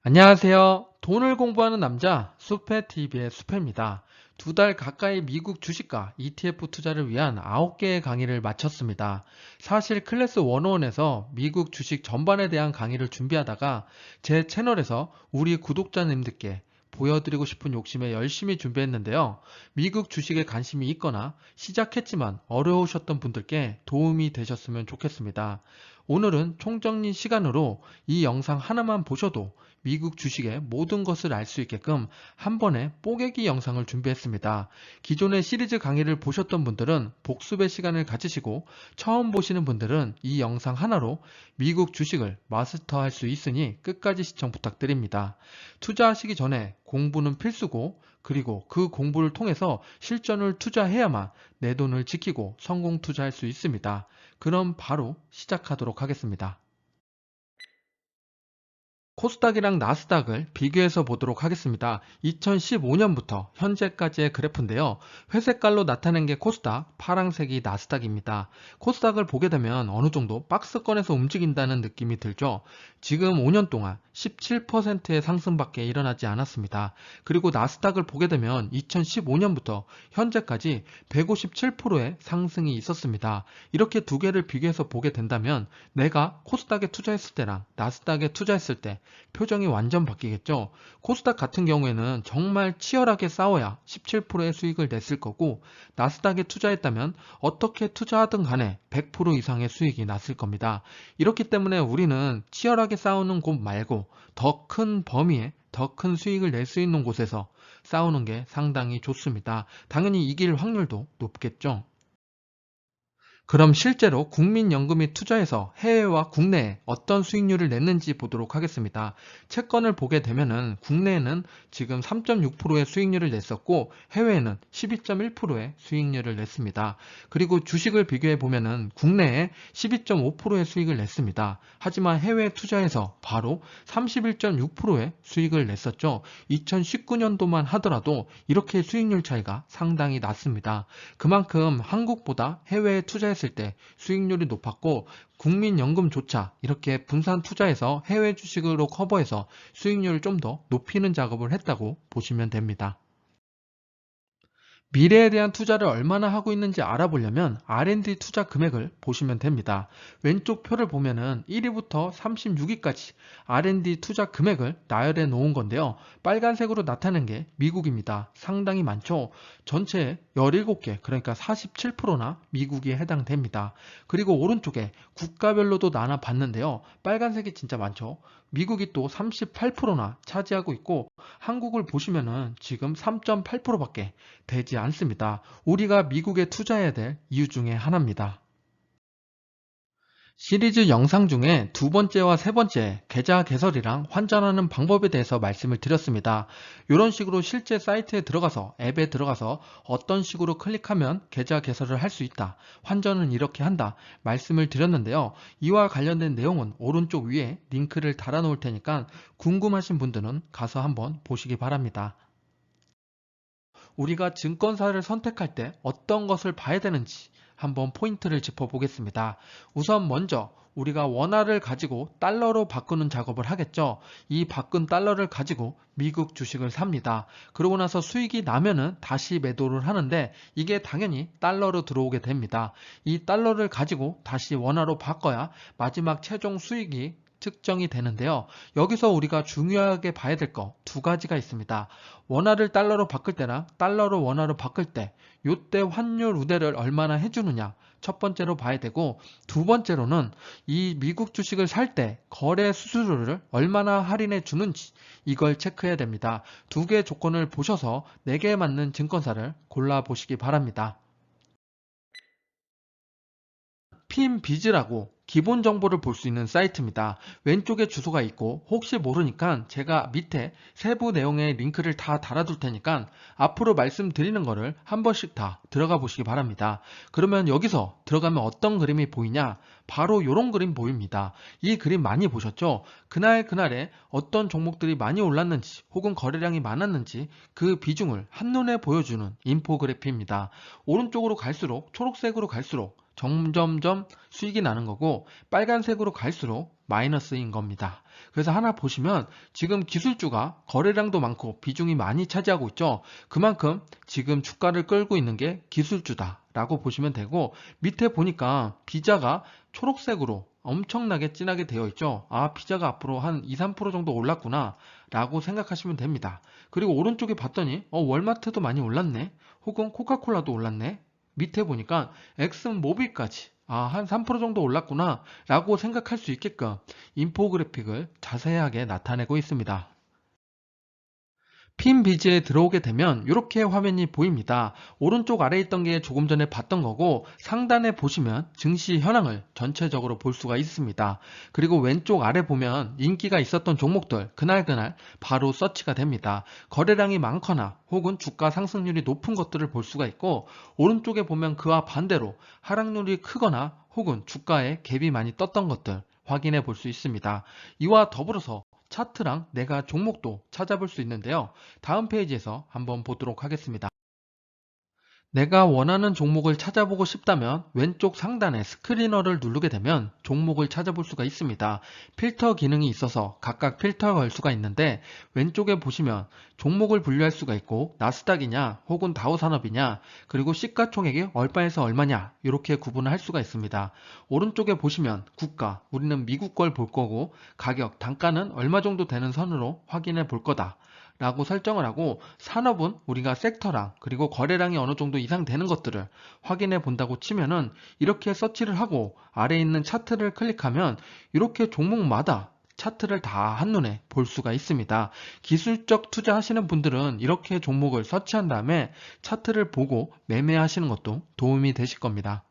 안녕하세요. 돈을 공부하는 남자 수페TV의 수페입니다. 2달 가까이 미국 주식과 ETF 투자를 위한 9개의 강의를 마쳤습니다. 사실 클래스 101에서 미국 주식 전반에 대한 강의를 준비하다가 제 채널에서 우리 구독자님들께 보여드리고 싶은 욕심에 열심히 준비했는데요. 미국 주식에 관심이 있거나 시작했지만 어려우셨던 분들께 도움이 되셨으면 좋겠습니다. 오늘은 총정리 시간으로 이 영상 하나만 보셔도 미국 주식의 모든 것을 알 수 있게끔 한 번에 뽀개기 영상을 준비했습니다. 기존의 시리즈 강의를 보셨던 분들은 복습의 시간을 가지시고 처음 보시는 분들은 이 영상 하나로 미국 주식을 마스터할 수 있으니 끝까지 시청 부탁드립니다. 투자하시기 전에 공부는 필수고 그리고 그 공부를 통해서 실전을 투자해야만 내 돈을 지키고 성공 투자할 수 있습니다. 그럼 바로 시작하도록 하겠습니다. 코스닥이랑 나스닥을 비교해서 보도록 하겠습니다. 2015년부터 현재까지의 그래프인데요. 회색깔로 나타낸 게 코스닥, 파란색이 나스닥입니다. 코스닥을 보게 되면 어느 정도 박스권에서 움직인다는 느낌이 들죠. 지금 5년 동안 17%의 상승밖에 일어나지 않았습니다. 그리고 나스닥을 보게 되면 2015년부터 현재까지 157%의 상승이 있었습니다. 이렇게 두 개를 비교해서 보게 된다면 내가 코스닥에 투자했을 때랑 나스닥에 투자했을 때 표정이 완전 바뀌겠죠. 코스닥 같은 경우에는 정말 치열하게 싸워야 17%의 수익을 냈을 거고 나스닥에 투자했다면 어떻게 투자하든 간에 100% 이상의 수익이 났을 겁니다. 이렇기 때문에 우리는 치열하게 싸우는 곳 말고 더 큰 범위에 더 큰 수익을 낼 수 있는 곳에서 싸우는 게 상당히 좋습니다. 당연히 이길 확률도 높겠죠. 그럼 실제로 국민연금이 투자해서 해외와 국내에 어떤 수익률을 냈는지 보도록 하겠습니다. 채권을 보게 되면은 국내에는 지금 3.6%의 수익률을 냈었고 해외에는 12.1%의 수익률을 냈습니다. 그리고 주식을 비교해 보면은 국내에 12.5%의 수익을 냈습니다. 하지만 해외에 투자해서 바로 31.6%의 수익을 냈었죠. 2019년도만 하더라도 이렇게 수익률 차이가 상당히 났습니다. 그만큼 한국보다 해외에 투자했을 때 수익률이 높았고 국민연금조차 이렇게 분산 투자해서 해외 주식으로 커버해서 수익률을 좀 더 높이는 작업을 했다고 보시면 됩니다. 미래에 대한 투자를 얼마나 하고 있는지 알아보려면 R&D 투자 금액을 보시면 됩니다. 왼쪽 표를 보면은 1위부터 36위까지 R&D 투자 금액을 나열해 놓은 건데요. 빨간색으로 나타낸 게 미국입니다. 상당히 많죠. 전체 17개, 그러니까 47%나 미국에 해당됩니다. 그리고 오른쪽에 국가별로도 나눠 봤는데요. 빨간색이 진짜 많죠. 미국이 또 38%나 차지하고 있고 한국을 보시면은 지금 3.8%밖에 되지 않습니다. 우리가 미국에 투자해야 될 이유 중에 하나입니다. 시리즈 영상 중에 두 번째와 세 번째 계좌 개설이랑 환전하는 방법에 대해서 말씀을 드렸습니다. 이런 식으로 실제 사이트에 들어가서 앱에 들어가서 어떤 식으로 클릭하면 계좌 개설을 할 수 있다. 환전은 이렇게 한다. 말씀을 드렸는데요. 이와 관련된 내용은 오른쪽 위에 링크를 달아 놓을 테니까 궁금하신 분들은 가서 한번 보시기 바랍니다. 우리가 증권사를 선택할 때 어떤 것을 봐야 되는지 한번 포인트를 짚어보겠습니다. 우선 먼저 우리가 원화를 가지고 달러로 바꾸는 작업을 하겠죠. 이 바꾼 달러를 가지고 미국 주식을 삽니다. 그러고 나서 수익이 나면은 다시 매도를 하는데 이게 당연히 달러로 들어오게 됩니다. 이 달러를 가지고 다시 원화로 바꿔야 마지막 최종 수익이 측정이 되는데요. 여기서 우리가 중요하게 봐야 될 거 두 가지가 있습니다. 원화를 달러로 바꿀 때랑 달러로 원화로 바꿀 때 이때 환율 우대를 얼마나 해주느냐 첫 번째로 봐야 되고 두 번째로는 이 미국 주식을 살 때 거래 수수료를 얼마나 할인해 주는지 이걸 체크해야 됩니다. 두 개의 조건을 보셔서 내게 맞는 증권사를 골라 보시기 바랍니다. 핀비즈라고 기본 정보를 볼 수 있는 사이트입니다. 왼쪽에 주소가 있고 혹시 모르니까 제가 밑에 세부 내용의 링크를 다 달아둘 테니까 앞으로 말씀드리는 거를 한 번씩 다 들어가 보시기 바랍니다. 그러면 여기서 들어가면 어떤 그림이 보이냐? 바로 이런 그림 보입니다. 이 그림 많이 보셨죠? 그날 그날에 어떤 종목들이 많이 올랐는지 혹은 거래량이 많았는지 그 비중을 한눈에 보여주는 인포그래피입니다. 오른쪽으로 갈수록 초록색으로 갈수록 점점점 수익이 나는 거고 빨간색으로 갈수록 마이너스인 겁니다. 그래서 하나 보시면 지금 기술주가 거래량도 많고 비중이 많이 차지하고 있죠. 그만큼 지금 주가를 끌고 있는 게 기술주다 라고 보시면 되고, 밑에 보니까 비자가 초록색으로 엄청나게 진하게 되어 있죠. 아, 비자가 앞으로 한 2, 3% 정도 올랐구나 라고 생각하시면 됩니다. 그리고 오른쪽에 봤더니 월마트도 많이 올랐네, 혹은 코카콜라도 올랐네, 밑에 보니까 엑슨모빌까지 한 3% 정도 올랐구나 라고 생각할 수 있게끔 인포그래픽을 자세하게 나타내고 있습니다. 핀 비즈에 들어오게 되면 이렇게 화면이 보입니다. 오른쪽 아래에 있던 게 조금 전에 봤던 거고, 상단에 보시면 증시 현황을 전체적으로 볼 수가 있습니다. 그리고 왼쪽 아래 보면 인기가 있었던 종목들 그날그날 바로 서치가 됩니다. 거래량이 많거나 혹은 주가 상승률이 높은 것들을 볼 수가 있고, 오른쪽에 보면 그와 반대로 하락률이 크거나 혹은 주가에 갭이 많이 떴던 것들 확인해 볼 수 있습니다. 이와 더불어서 차트랑 내가 종목도 찾아볼 수 있는데요. 다음 페이지에서 한번 보도록 하겠습니다. 내가 원하는 종목을 찾아보고 싶다면 왼쪽 상단에 스크리너를 누르게 되면 종목을 찾아볼 수가 있습니다. 필터 기능이 있어서 각각 필터 걸 수가 있는데, 왼쪽에 보시면 종목을 분류할 수가 있고, 나스닥이냐 혹은 다우산업이냐, 그리고 시가총액이 얼마에서 얼마냐 이렇게 구분을 할 수가 있습니다. 오른쪽에 보시면 국가, 우리는 미국 걸 볼 거고, 가격, 단가는 얼마 정도 되는 선으로 확인해 볼 거다 라고 설정을 하고, 산업은 우리가 섹터랑 그리고 거래량이 어느 정도 이상 되는 것들을 확인해 본다고 치면은, 이렇게 서치를 하고 아래에 있는 차트를 클릭하면 이렇게 종목마다 차트를 다 한눈에 볼 수가 있습니다. 기술적 투자하시는 분들은 이렇게 종목을 서치한 다음에 차트를 보고 매매하시는 것도 도움이 되실 겁니다.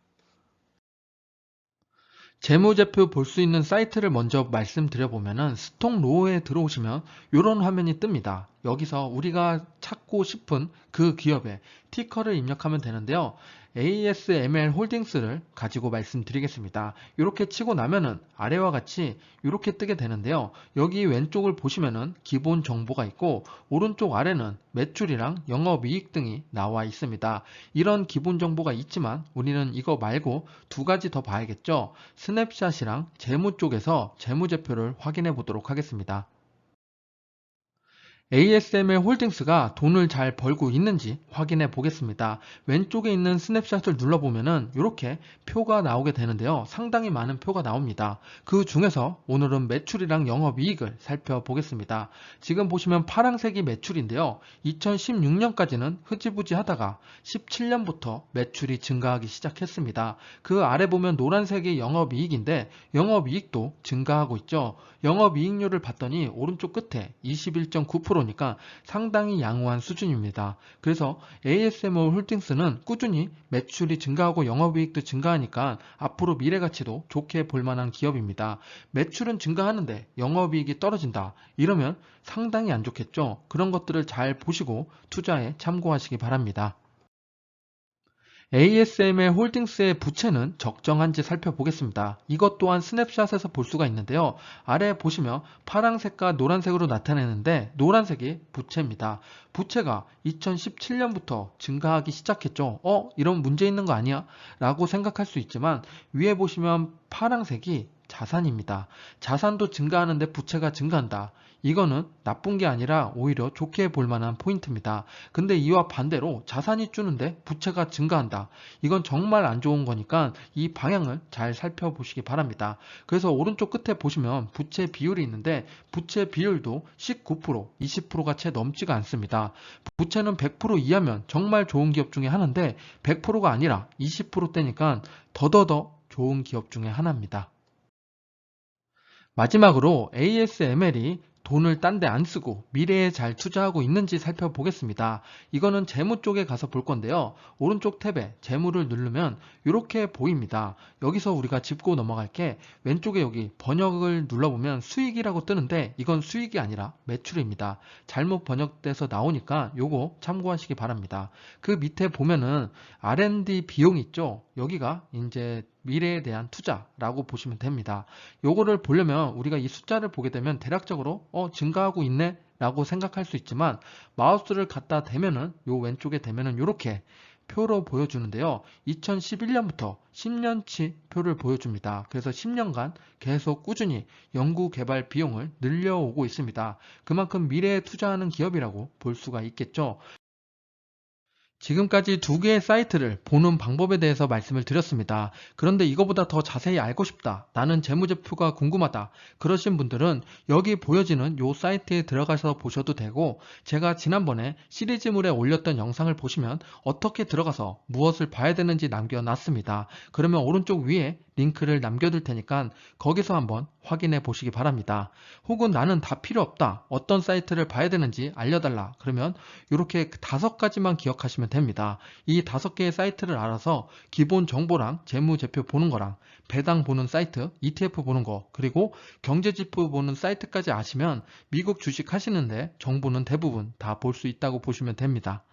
재무제표 볼 수 있는 사이트를 먼저 말씀드려보면은, 스톡로우에 들어오시면 이런 화면이 뜹니다. 여기서 우리가 찾고 싶은 그 기업의 티커를 입력하면 되는데요. ASML 홀딩스를 가지고 말씀드리겠습니다. 이렇게 치고 나면은 아래와 같이 이렇게 뜨게 되는데요. 여기 왼쪽을 보시면은 기본 정보가 있고, 오른쪽 아래는 매출이랑 영업이익 등이 나와 있습니다. 이런 기본 정보가 있지만 우리는 이거 말고 두 가지 더 봐야겠죠. 스냅샷이랑 재무 쪽에서 재무제표를 확인해 보도록 하겠습니다. ASML 홀딩스가 돈을 잘 벌고 있는지 확인해 보겠습니다. 왼쪽에 있는 스냅샷을 눌러보면은 이렇게 표가 나오게 되는데요. 상당히 많은 표가 나옵니다. 그 중에서 오늘은 매출이랑 영업이익을 살펴보겠습니다. 지금 보시면 파란색이 매출인데요. 2016년까지는 흐지부지 하다가 17년부터 매출이 증가하기 시작했습니다. 그 아래 보면 노란색이 영업이익인데, 영업이익도 증가하고 있죠. 영업이익률을 봤더니 오른쪽 끝에 21.9%니까 상당히 양호한 수준입니다. 그래서 ASML 홀딩스는 꾸준히 매출이 증가하고 영업이익도 증가하니까 앞으로 미래가치도 좋게 볼 만한 기업입니다. 매출은 증가하는데 영업이익이 떨어진다, 이러면 상당히 안 좋겠죠. 그런 것들을 잘 보시고 투자에 참고하시기 바랍니다. ASML 홀딩스의 부채는 적정한지 살펴보겠습니다. 이것 또한 스냅샷에서 볼 수가 있는데요. 아래 보시면 파란색과 노란색으로 나타내는데, 노란색이 부채입니다. 부채가 2017년부터 증가하기 시작했죠. 이런 문제 있는 거 아니야? 라고 생각할 수 있지만, 위에 보시면 파란색이 자산입니다. 자산도 증가하는데 부채가 증가한다. 이거는 나쁜 게 아니라 오히려 좋게 볼 만한 포인트입니다. 근데 이와 반대로 자산이 주는데 부채가 증가한다. 이건 정말 안 좋은 거니까 이 방향을 잘 살펴보시기 바랍니다. 그래서 오른쪽 끝에 보시면 부채 비율이 있는데, 부채 비율도 19%, 20%가 채 넘지가 않습니다. 부채는 100% 이하면 정말 좋은 기업 중에 하나인데, 100%가 아니라 20%대니까 더더더 좋은 기업 중에 하나입니다. 마지막으로 ASML이 돈을 딴 데 안 쓰고 미래에 잘 투자하고 있는지 살펴보겠습니다. 이거는 재무 쪽에 가서 볼 건데요. 오른쪽 탭에 재무를 누르면 이렇게 보입니다. 여기서 우리가 짚고 넘어갈 게, 왼쪽에 여기 번역을 눌러보면 수익이라고 뜨는데 이건 수익이 아니라 매출입니다. 잘못 번역돼서 나오니까 요거 참고하시기 바랍니다. 그 밑에 보면은 R&D 비용 있죠. 여기가 이제 미래에 대한 투자라고 보시면 됩니다. 요거를 보려면 우리가 이 숫자를 보게 되면 대략적으로 증가하고 있네 라고 생각할 수 있지만, 마우스를 갖다 대면은 요 왼쪽에 대면은 이렇게 표로 보여주는데요. 2011년부터 10년치 표를 보여줍니다. 그래서 10년간 계속 꾸준히 연구 개발 비용을 늘려오고 있습니다. 그만큼 미래에 투자하는 기업이라고 볼 수가 있겠죠. 지금까지 두 개의 사이트를 보는 방법에 대해서 말씀을 드렸습니다. 그런데 이거보다 더 자세히 알고 싶다, 나는 재무제표가 궁금하다, 그러신 분들은 여기 보여지는 이 사이트에 들어가서 보셔도 되고, 제가 지난번에 시리즈물에 올렸던 영상을 보시면 어떻게 들어가서 무엇을 봐야 되는지 남겨놨습니다. 그러면 오른쪽 위에 링크를 남겨둘 테니까 거기서 한번 확인해 보시기 바랍니다. 혹은 나는 다 필요 없다, 어떤 사이트를 봐야 되는지 알려달라, 그러면 이렇게 5가지만 기억하시면 됩니다. 이 5개의 사이트를 알아서 기본 정보랑 재무제표 보는 거랑 배당 보는 사이트, ETF 보는 거, 그리고 경제지표 보는 사이트까지 아시면 미국 주식 하시는데 정보는 대부분 다 볼 수 있다고 보시면 됩니다.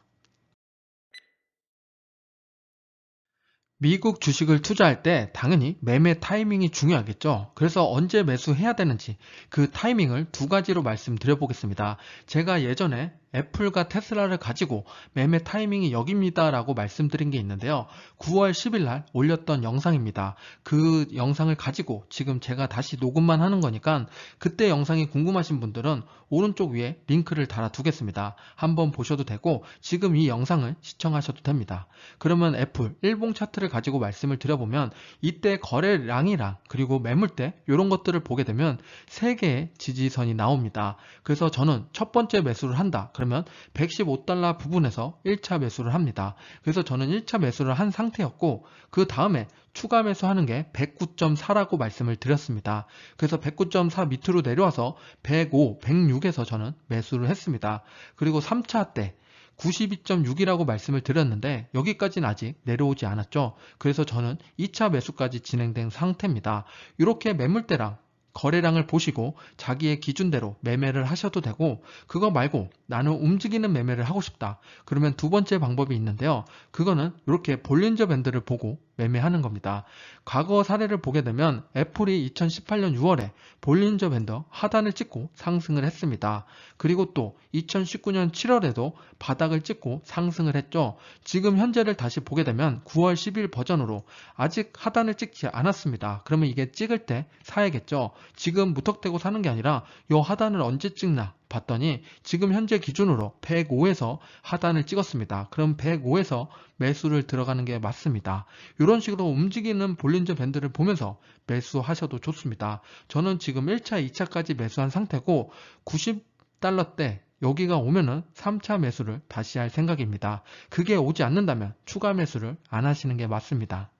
미국 주식을 투자할 때 당연히 매매 타이밍이 중요하겠죠. 그래서 언제 매수해야 되는지 그 타이밍을 2가지로 말씀드려 보겠습니다. 제가 예전에 애플과 테슬라를 가지고 매매 타이밍이 여기입니다 라고 말씀드린 게 있는데요. 9월 10일 날 올렸던 영상입니다. 그 영상을 가지고 지금 제가 다시 녹음만 하는 거니까 그때 영상이 궁금하신 분들은 오른쪽 위에 링크를 달아 두겠습니다. 한번 보셔도 되고 지금 이 영상을 시청하셔도 됩니다. 그러면 애플 일봉 차트를 가지고 말씀을 드려보면 이때 거래량이랑 그리고 매물대 이런 것들을 보게 되면 3개의 지지선이 나옵니다. 그래서 저는 첫 번째 매수를 한다, 그러면 115달러 부분에서 1차 매수를 합니다. 그래서 저는 1차 매수를 한 상태였고 그 다음에 추가 매수하는 게 109.4라고 말씀을 드렸습니다. 그래서 109.4 밑으로 내려와서 105, 106에서 저는 매수를 했습니다. 그리고 3차 때 92.6이라고 말씀을 드렸는데 여기까지는 아직 내려오지 않았죠. 그래서 저는 2차 매수까지 진행된 상태입니다. 이렇게 매물대랑 거래량을 보시고 자기의 기준대로 매매를 하셔도 되고, 그거 말고 나는 움직이는 매매를 하고 싶다, 그러면 2번째 방법이 있는데요. 그거는 이렇게 볼린저 밴드를 보고 매매하는 겁니다. 과거 사례를 보게 되면 애플이 2018년 6월에 볼린저 밴드 하단을 찍고 상승을 했습니다. 그리고 또 2019년 7월에도 바닥을 찍고 상승을 했죠. 지금 현재를 다시 보게 되면 9월 10일 버전으로 아직 하단을 찍지 않았습니다. 그러면 이게 찍을 때 사야겠죠. 지금 무턱대고 사는 게 아니라 이 하단을 언제 찍나 봤더니 지금 현재 기준으로 105에서 하단을 찍었습니다. 그럼 105에서 매수를 들어가는 게 맞습니다. 이런 식으로 움직이는 볼린저 밴드를 보면서 매수하셔도 좋습니다. 저는 지금 1차, 2차까지 매수한 상태고 90달러대 여기가 오면은 3차 매수를 다시 할 생각입니다. 그게 오지 않는다면 추가 매수를 안 하시는 게 맞습니다.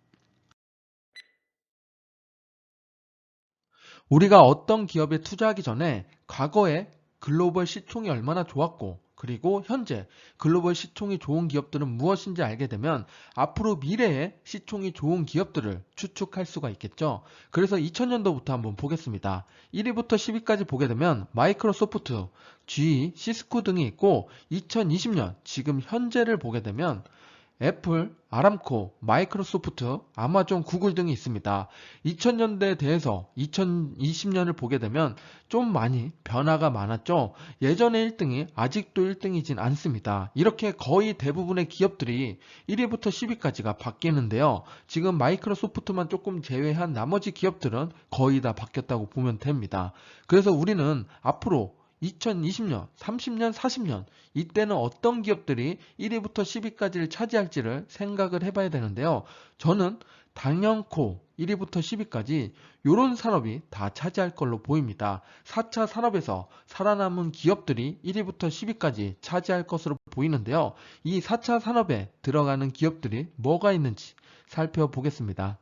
우리가 어떤 기업에 투자하기 전에 과거에 글로벌 시총이 얼마나 좋았고 그리고 현재 글로벌 시총이 좋은 기업들은 무엇인지 알게 되면 앞으로 미래에 시총이 좋은 기업들을 추측할 수가 있겠죠. 그래서 2000년도부터 한번 보겠습니다. 1위부터 10위까지 보게 되면 마이크로소프트, GE, 시스코 등이 있고 2020년 지금 현재를 보게 되면 애플, 아람코, 마이크로소프트, 아마존, 구글 등이 있습니다. 2000년대에 대해서 2020년을 보게 되면 좀 많이 변화가 많았죠. 예전의 1등이 아직도 1등이진 않습니다. 이렇게 거의 대부분의 기업들이 1위부터 10위까지가 바뀌는데요. 지금 마이크로소프트만 조금 제외한 나머지 기업들은 거의 다 바뀌었다고 보면 됩니다. 그래서 우리는 앞으로 2020년, 30년, 40년 이때는 어떤 기업들이 1위부터 10위까지를 차지할지를 생각을 해봐야 되는데요. 저는 당연코 1위부터 10위까지 이런 산업이 다 차지할 걸로 보입니다. 4차 산업에서 살아남은 기업들이 1위부터 10위까지 차지할 것으로 보이는데요. 이 4차 산업에 들어가는 기업들이 뭐가 있는지 살펴보겠습니다.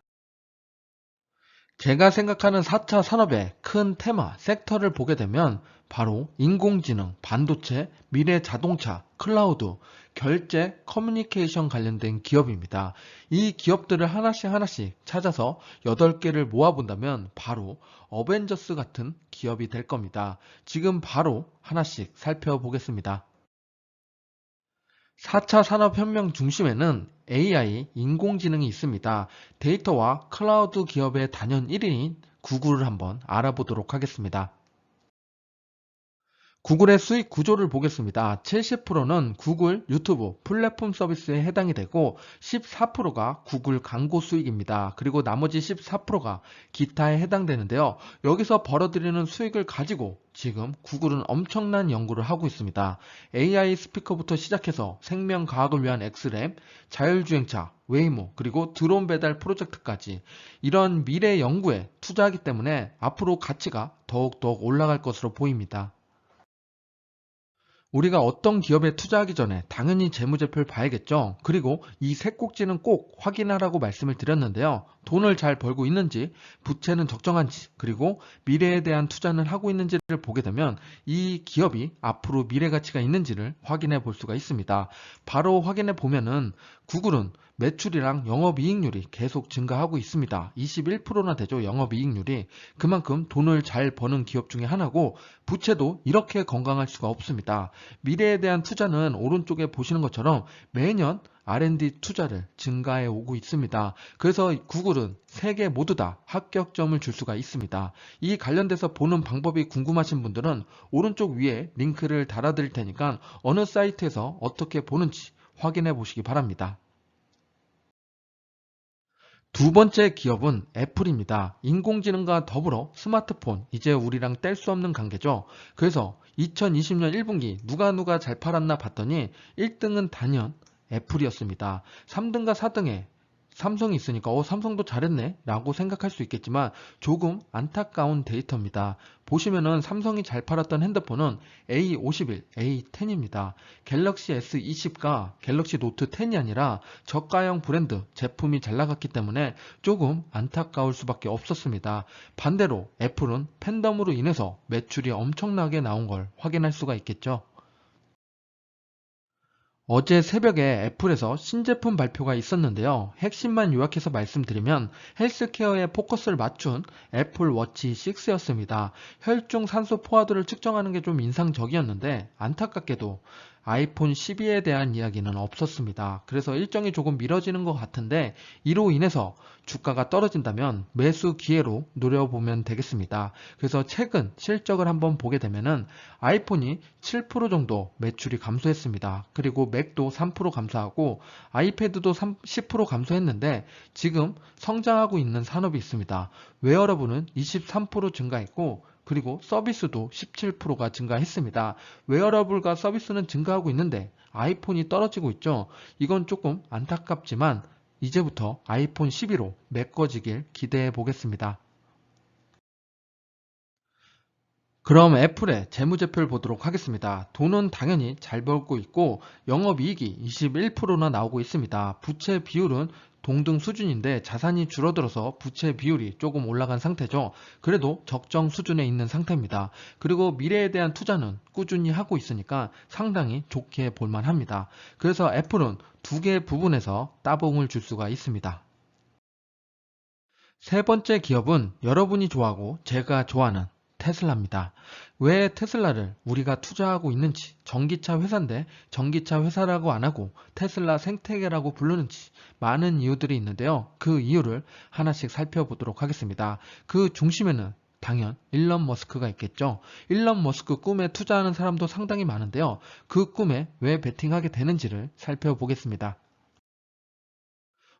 제가 생각하는 4차 산업의 큰 테마, 섹터를 보게 되면 바로 인공지능, 반도체, 미래 자동차, 클라우드, 결제, 커뮤니케이션 관련된 기업입니다. 이 기업들을 하나씩 하나씩 찾아서 8개를 모아본다면 바로 어벤져스 같은 기업이 될 겁니다. 지금 바로 하나씩 살펴보겠습니다. 4차 산업혁명 중심에는 AI, 인공지능이 있습니다. 데이터와 클라우드 기업의 단연 1위인 구글을 한번 알아보도록 하겠습니다. 구글의 수익 구조를 보겠습니다. 70%는 구글, 유튜브, 플랫폼 서비스에 해당이 되고 14%가 구글 광고 수익입니다. 그리고 나머지 14%가 기타에 해당되는데요. 여기서 벌어들이는 수익을 가지고 지금 구글은 엄청난 연구를 하고 있습니다. AI 스피커부터 시작해서 생명과학을 위한 엑스램, 자율주행차, 웨이모, 그리고 드론 배달 프로젝트까지 이런 미래 연구에 투자하기 때문에 앞으로 가치가 더욱더욱 올라갈 것으로 보입니다. 우리가 어떤 기업에 투자하기 전에 당연히 재무제표를 봐야겠죠. 그리고 이 세 꼭지는 꼭 확인하라고 말씀을 드렸는데요. 돈을 잘 벌고 있는지, 부채는 적정한지, 그리고 미래에 대한 투자는 하고 있는지를 보게 되면 이 기업이 앞으로 미래 가치가 있는지를 확인해 볼 수가 있습니다. 바로 확인해 보면은 구글은 매출이랑 영업이익률이 계속 증가하고 있습니다. 21%나 되죠, 영업이익률이. 그만큼 돈을 잘 버는 기업 중에 하나고 부채도 이렇게 건강할 수가 없습니다. 미래에 대한 투자는 오른쪽에 보시는 것처럼 매년 R&D 투자를 증가해 오고 있습니다. 그래서 구글은 세 개 모두 다 합격점을 줄 수가 있습니다. 이 관련돼서 보는 방법이 궁금하신 분들은 오른쪽 위에 링크를 달아드릴 테니까 어느 사이트에서 어떻게 보는지 확인해 보시기 바랍니다. 두 번째 기업은 애플입니다. 인공지능과 더불어 스마트폰, 이제 우리랑 뗄 수 없는 관계죠. 그래서 2020년 1분기 누가 잘 팔았나 봤더니 1등은 단연 애플이었습니다. 3등과 4등에 삼성이 있으니까 삼성도 잘했네 라고 생각할 수 있겠지만 조금 안타까운 데이터입니다. 보시면은 삼성이 잘 팔았던 핸드폰은 A51, A10입니다. 갤럭시 S20과 갤럭시 노트 10이 아니라 저가형 브랜드 제품이 잘 나갔기 때문에 조금 안타까울 수밖에 없었습니다. 반대로 애플은 팬덤으로 인해서 매출이 엄청나게 나온 걸 확인할 수가 있겠죠. 어제 새벽에 애플에서 신제품 발표가 있었는데요. 핵심만 요약해서 말씀드리면 헬스케어에 포커스를 맞춘 애플 워치 6였습니다. 혈중 산소 포화도를 측정하는 게 좀 인상적이었는데 안타깝게도 아이폰 12에 대한 이야기는 없었습니다. 그래서 일정이 조금 미뤄지는 것 같은데 이로 인해서 주가가 떨어진다면 매수 기회로 노려보면 되겠습니다. 그래서 최근 실적을 한번 보게 되면은 아이폰이 7% 정도 매출이 감소했습니다. 그리고 맥도 3% 감소하고 아이패드도 10% 감소했는데 지금 성장하고 있는 산업이 있습니다. 웨어러블은 23% 증가했고 그리고 서비스도 17%가 증가했습니다. 웨어러블과 서비스는 증가하고 있는데 아이폰이 떨어지고 있죠. 이건 조금 안타깝지만 이제부터 아이폰 12로 메꿔지길 기대해 보겠습니다. 그럼 애플의 재무제표를 보도록 하겠습니다. 돈은 당연히 잘 벌고 있고 영업이익이 21%나 나오고 있습니다. 부채 비율은 동등 수준인데 자산이 줄어들어서 부채 비율이 조금 올라간 상태죠. 그래도 적정 수준에 있는 상태입니다. 그리고 미래에 대한 투자는 꾸준히 하고 있으니까 상당히 좋게 볼만합니다. 그래서 애플은 두 개 부분에서 따봉을 줄 수가 있습니다. 세 번째 기업은 여러분이 좋아하고 제가 좋아하는 테슬라입니다. 왜 테슬라를 우리가 투자하고 있는지, 전기차 회사인데 전기차 회사라고 안 하고 테슬라 생태계라고 부르는지 많은 이유들이 있는데요. 그 이유를 하나씩 살펴보도록 하겠습니다. 그 중심에는 당연 일론 머스크가 있겠죠. 일론 머스크 꿈에 투자하는 사람도 상당히 많은데요. 그 꿈에 왜 베팅하게 되는지를 살펴보겠습니다.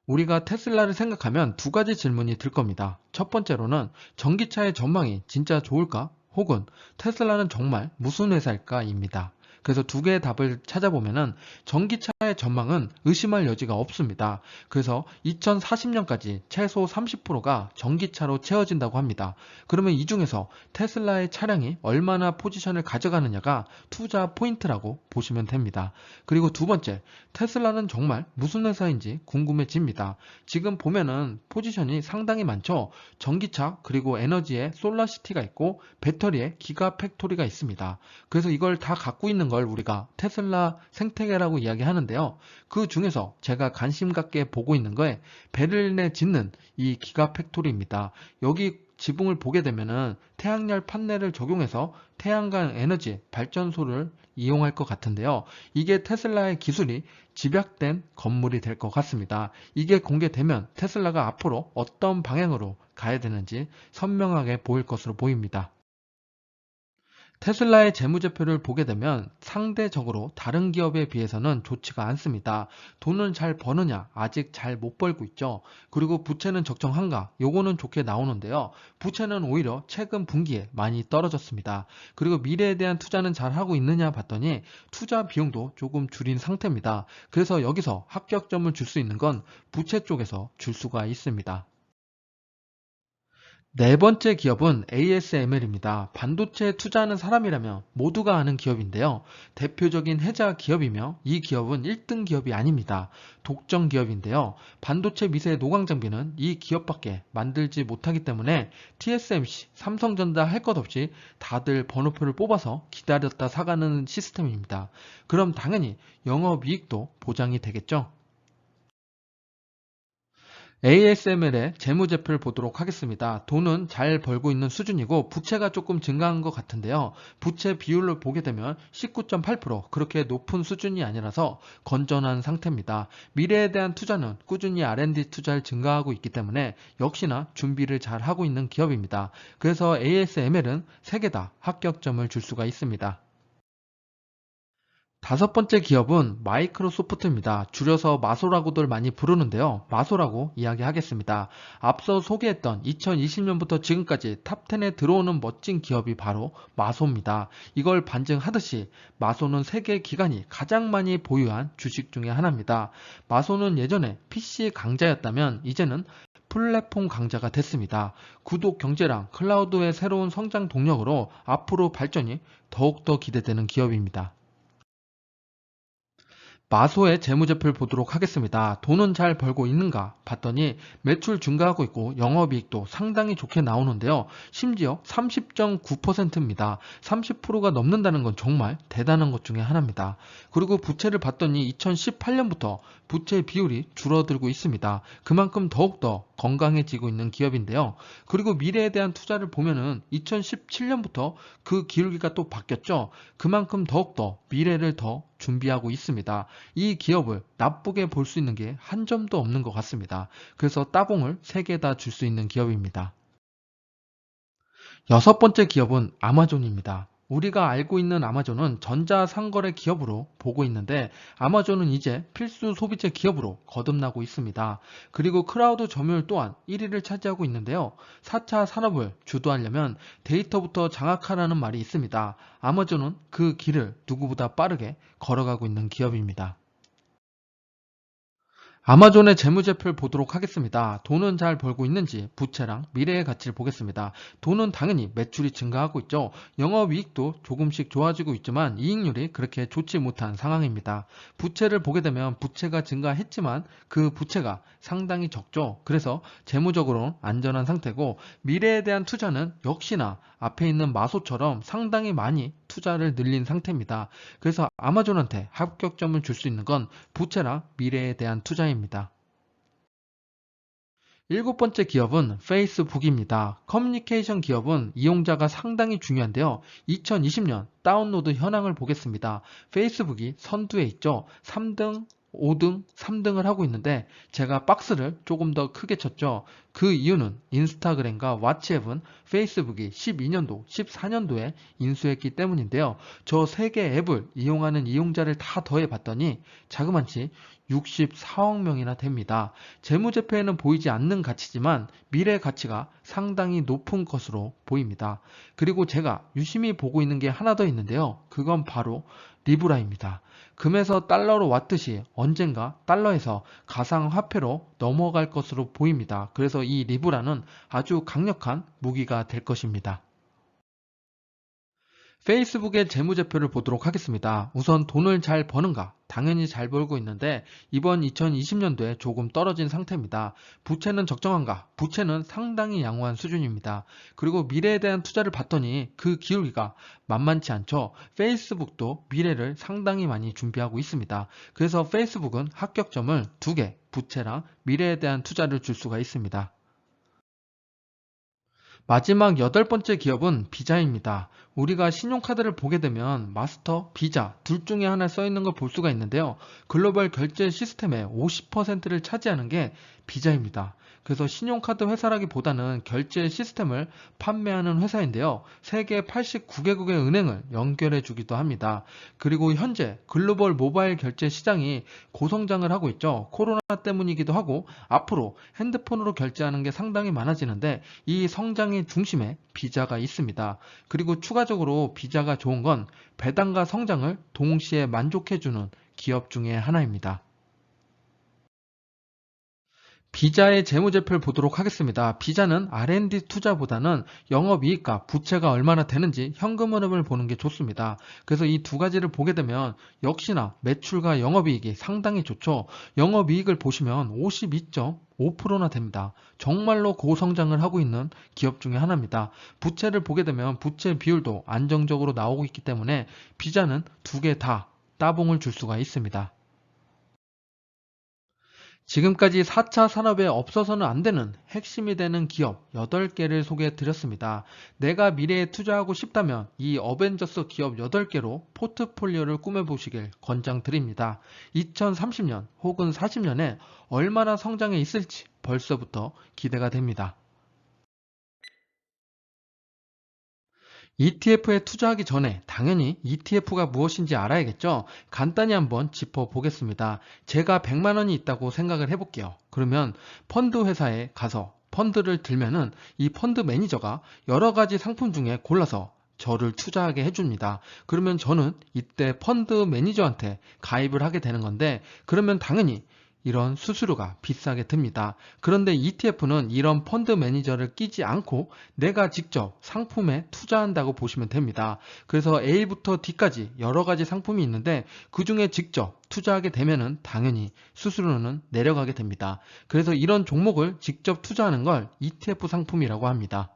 우리가 테슬라를 생각하면 두 가지 질문이 들 겁니다. 첫 번째로는 전기차의 전망이 진짜 좋을까? 혹은 테슬라는 정말 무슨 회사일까?입니다. 그래서 두 개의 답을 찾아보면은 전기차의 전망은 의심할 여지가 없습니다. 그래서 2040년까지 최소 30%가 전기차로 채워진다고 합니다. 그러면 이 중에서 테슬라의 차량이 얼마나 포지션을 가져가느냐가 투자 포인트라고 보시면 됩니다. 그리고 두 번째, 테슬라는 정말 무슨 회사인지 궁금해집니다. 지금 보면은 포지션이 상당히 많죠. 전기차 그리고 에너지에 솔라시티가 있고 배터리에 기가팩토리가 있습니다. 그래서 이걸 다 갖고 있는 걸 우리가 테슬라 생태계라고 이야기하는데요. 그 중에서 제가 관심 갖게 보고 있는 거에 베를린에 짓는 이 기가팩토리입니다. 여기 지붕을 보게 되면은 태양열 판넬을 적용해서 태양광 에너지 발전소를 이용할 것 같은데요. 이게 테슬라의 기술이 집약된 건물이 될 것 같습니다. 이게 공개되면 테슬라가 앞으로 어떤 방향으로 가야 되는지 선명하게 보일 것으로 보입니다. 테슬라의 재무제표를 보게 되면 상대적으로 다른 기업에 비해서는 좋지가 않습니다. 돈을 잘 버느냐? 아직 잘 못 벌고 있죠. 그리고 부채는 적정한가? 요거는 좋게 나오는데요. 부채는 오히려 최근 분기에 많이 떨어졌습니다. 그리고 미래에 대한 투자는 잘 하고 있느냐 봤더니 투자 비용도 조금 줄인 상태입니다. 그래서 여기서 합격점을 줄 수 있는 건 부채 쪽에서 줄 수가 있습니다. 네 번째 기업은 ASML입니다. 반도체에 투자하는 사람이라면 모두가 아는 기업인데요. 대표적인 해자 기업이며 이 기업은 1등 기업이 아닙니다. 독점 기업인데요. 반도체 미세 노광 장비는 이 기업밖에 만들지 못하기 때문에 TSMC, 삼성전자 할 것 없이 다들 번호표를 뽑아서 기다렸다 사가는 시스템입니다. 그럼 당연히 영업이익도 보장이 되겠죠. ASML의 재무제표를 보도록 하겠습니다. 돈은 잘 벌고 있는 수준이고 부채가 조금 증가한 것 같은데요. 부채 비율을 보게 되면 19.8%, 그렇게 높은 수준이 아니라서 건전한 상태입니다. 미래에 대한 투자는 꾸준히 R&D 투자를 증가하고 있기 때문에 역시나 준비를 잘 하고 있는 기업입니다. 그래서 ASML은 3개 다 합격점을 줄 수가 있습니다. 다섯 번째 기업은 마이크로소프트입니다. 줄여서 마소라고들 많이 부르는데요. 마소라고 이야기하겠습니다. 앞서 소개했던 2020년부터 지금까지 탑10에 들어오는 멋진 기업이 바로 마소입니다. 이걸 반증하듯이 마소는 세계 기관이 가장 많이 보유한 주식 중에 하나입니다. 마소는 예전에 PC 강자였다면 이제는 플랫폼 강자가 됐습니다. 구독 경제랑 클라우드의 새로운 성장 동력으로 앞으로 발전이 더욱더 기대되는 기업입니다. 마소의 재무제표를 보도록 하겠습니다. 돈은 잘 벌고 있는가 봤더니 매출 증가하고 있고 영업이익도 상당히 좋게 나오는데요. 심지어 30.9%입니다. 30%가 넘는다는 건 정말 대단한 것 중에 하나입니다. 그리고 부채를 봤더니 2018년부터 부채 비율이 줄어들고 있습니다. 그만큼 더욱더 건강해지고 있는 기업인데요. 그리고 미래에 대한 투자를 보면은 2017년부터 그 기울기가 또 바뀌었죠. 그만큼 더욱더 미래를 더 준비하고 있습니다. 이 기업을 나쁘게 볼 수 있는 게 한 점도 없는 것 같습니다. 그래서 따봉을 3개 다 줄 수 있는 기업입니다. 여섯 번째 기업은 아마존입니다. 우리가 알고 있는 아마존은 전자상거래 기업으로 보고 있는데 아마존은 이제 필수 소비재 기업으로 거듭나고 있습니다. 그리고 클라우드 점유율 또한 1위를 차지하고 있는데요. 4차 산업을 주도하려면 데이터부터 장악하라는 말이 있습니다. 아마존은 그 길을 누구보다 빠르게 걸어가고 있는 기업입니다. 아마존의 재무제표를 보도록 하겠습니다. 돈은 잘 벌고 있는지 부채랑 미래의 가치를 보겠습니다. 돈은 당연히 매출이 증가하고 있죠. 영업이익도 조금씩 좋아지고 있지만 이익률이 그렇게 좋지 못한 상황입니다. 부채를 보게 되면 부채가 증가했지만 그 부채가 상당히 적죠. 그래서 재무적으로는 안전한 상태고 미래에 대한 투자는 역시나 앞에 있는 마소처럼 상당히 많이 투자를 늘린 상태입니다. 그래서 아마존한테 합격점을 줄 수 있는 건 부채랑 미래에 대한 투자입니다. 일곱 번째 기업은 페이스북입니다. 커뮤니케이션 기업은 이용자가 상당히 중요한데요. 2020년 다운로드 현황을 보겠습니다. 페이스북이 선두에 있죠. 3등, 5등, 3등을 하고 있는데 제가 박스를 조금 더 크게 쳤죠. 그 이유는 인스타그램과 왓츠앱은 페이스북이 12년도, 14년도에 인수했기 때문인데요. 저 세 개 앱을 이용하는 이용자를 다 더해봤더니 자그마치 64억 명이나 됩니다. 재무제표에는 보이지 않는 가치지만 미래 가치가 상당히 높은 것으로 보입니다. 그리고 제가 유심히 보고 있는 게 하나 더 있는데요. 그건 바로 리브라입니다. 금에서 달러로 왔듯이 언젠가 달러에서 가상화폐로 넘어갈 것으로 보입니다. 그래서 이 리브라는 아주 강력한 무기가 될 것입니다. 페이스북의 재무제표를 보도록 하겠습니다. 우선 돈을 잘 버는가? 당연히 잘 벌고 있는데 이번 2020년도에 조금 떨어진 상태입니다. 부채는 적정한가? 부채는 상당히 양호한 수준입니다. 그리고 미래에 대한 투자를 봤더니 그 기울기가 만만치 않죠. 페이스북도 미래를 상당히 많이 준비하고 있습니다. 그래서 페이스북은 합격점을 2개, 부채랑 미래에 대한 투자를 줄 수가 있습니다. 마지막 여덟 번째 기업은 비자입니다. 우리가 신용카드를 보게 되면 마스터, 비자 둘 중에 하나 써 있는 걸 볼 수가 있는데요. 글로벌 결제 시스템의 50%를 차지하는 게 비자입니다. 그래서 신용카드 회사라기보다는 결제 시스템을 판매하는 회사인데요. 세계 89개국의 은행을 연결해 주기도 합니다. 그리고 현재 글로벌 모바일 결제 시장이 고성장을 하고 있죠. 코로나 때문이기도 하고 앞으로 핸드폰으로 결제하는 게 상당히 많아지는데 이 성장의 중심에 비자가 있습니다. 그리고 추가적으로 비자가 좋은 건 배당과 성장을 동시에 만족해주는 기업 중에 하나입니다. 비자의 재무제표를 보도록 하겠습니다. 비자는 R&D 투자보다는 영업이익과 부채가 얼마나 되는지 현금 흐름을 보는 게 좋습니다. 그래서 이 두 가지를 보게 되면 역시나 매출과 영업이익이 상당히 좋죠. 영업이익을 보시면 52.5%나 됩니다. 정말로 고성장을 하고 있는 기업 중에 하나입니다. 부채를 보게 되면 부채 비율도 안정적으로 나오고 있기 때문에 비자는 두 개 다 따봉을 줄 수가 있습니다. 지금까지 4차 산업에 없어서는 안 되는 핵심이 되는 기업 8개를 소개해 드렸습니다. 내가 미래에 투자하고 싶다면 이 어벤져스 기업 8개로 포트폴리오를 꾸며보시길 권장드립니다. 2030년 혹은 40년에 얼마나 성장해 있을지 벌써부터 기대가 됩니다. ETF에 투자하기 전에 당연히 ETF가 무엇인지 알아야겠죠? 간단히 한번 짚어보겠습니다. 제가 100만 원이 있다고 생각을 해볼게요. 그러면 펀드 회사에 가서 펀드를 들면은 이 펀드 매니저가 여러 가지 상품 중에 골라서 저를 투자하게 해줍니다. 그러면 저는 이때 펀드 매니저한테 가입을 하게 되는 건데 그러면 당연히 이런 수수료가 비싸게 듭니다. 그런데 ETF는 이런 펀드 매니저를 끼지 않고 내가 직접 상품에 투자한다고 보시면 됩니다. 그래서 A부터 D까지 여러 가지 상품이 있는데 그 중에 직접 투자하게 되면은 당연히 수수료는 내려가게 됩니다. 그래서 이런 종목을 직접 투자하는 걸 ETF 상품이라고 합니다.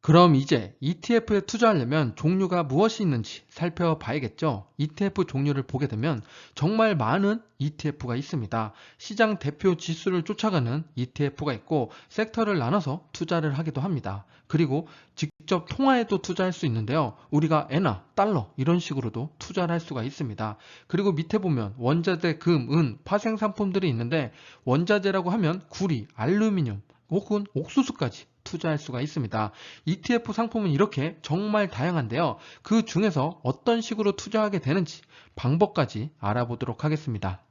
그럼 이제 ETF에 투자하려면 종류가 무엇이 있는지 살펴봐야겠죠. ETF 종류를 보게 되면 정말 많은 ETF가 있습니다. 시장 대표 지수를 쫓아가는 ETF가 있고 섹터를 나눠서 투자를 하기도 합니다. 그리고 직접 통화에도 투자할 수 있는데요. 우리가 엔화, 달러 이런 식으로도 투자를 할 수가 있습니다. 그리고 밑에 보면 원자재, 금, 은, 파생 상품들이 있는데 원자재라고 하면 구리, 알루미늄 혹은 옥수수까지 투자할 수가 있습니다. ETF 상품은 이렇게 정말 다양한데요. 그 중에서 어떤 식으로 투자하게 되는지 방법까지 알아보도록 하겠습니다.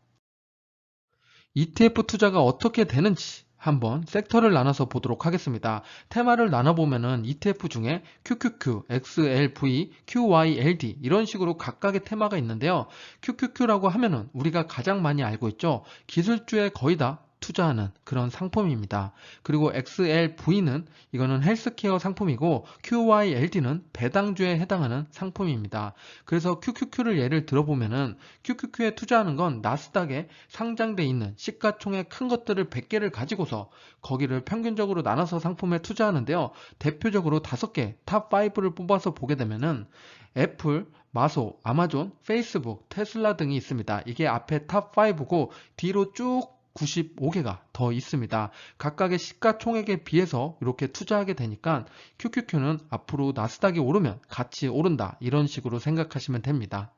ETF 투자가 어떻게 되는지 한번 섹터를 나눠서 보도록 하겠습니다. 테마를 나눠보면은 ETF 중에 QQQ, XLV, QYLD 이런 식으로 각각의 테마가 있는데요. QQQ라고 하면은 우리가 가장 많이 알고 있죠. 기술주에 거의 다 투자하는 그런 상품입니다. 그리고 XLV는 이거는 헬스케어 상품이고 QYLD는 배당주에 해당하는 상품입니다. 그래서 QQQ를 예를 들어보면은 QQQ에 투자하는 건 나스닥에 상장돼 있는 시가총액 큰 것들을 100개를 가지고서 거기를 평균적으로 나눠서 상품에 투자하는데요. 대표적으로 5개 탑5를 뽑아서 보게 되면은 애플, 마소, 아마존, 페이스북, 테슬라 등이 있습니다. 이게 앞에 탑5고 뒤로 쭉 95개가 더 있습니다. 각각의 시가총액에 비해서 이렇게 투자하게 되니까 QQQ는 앞으로 나스닥이 오르면 같이 오른다 이런 식으로 생각하시면 됩니다.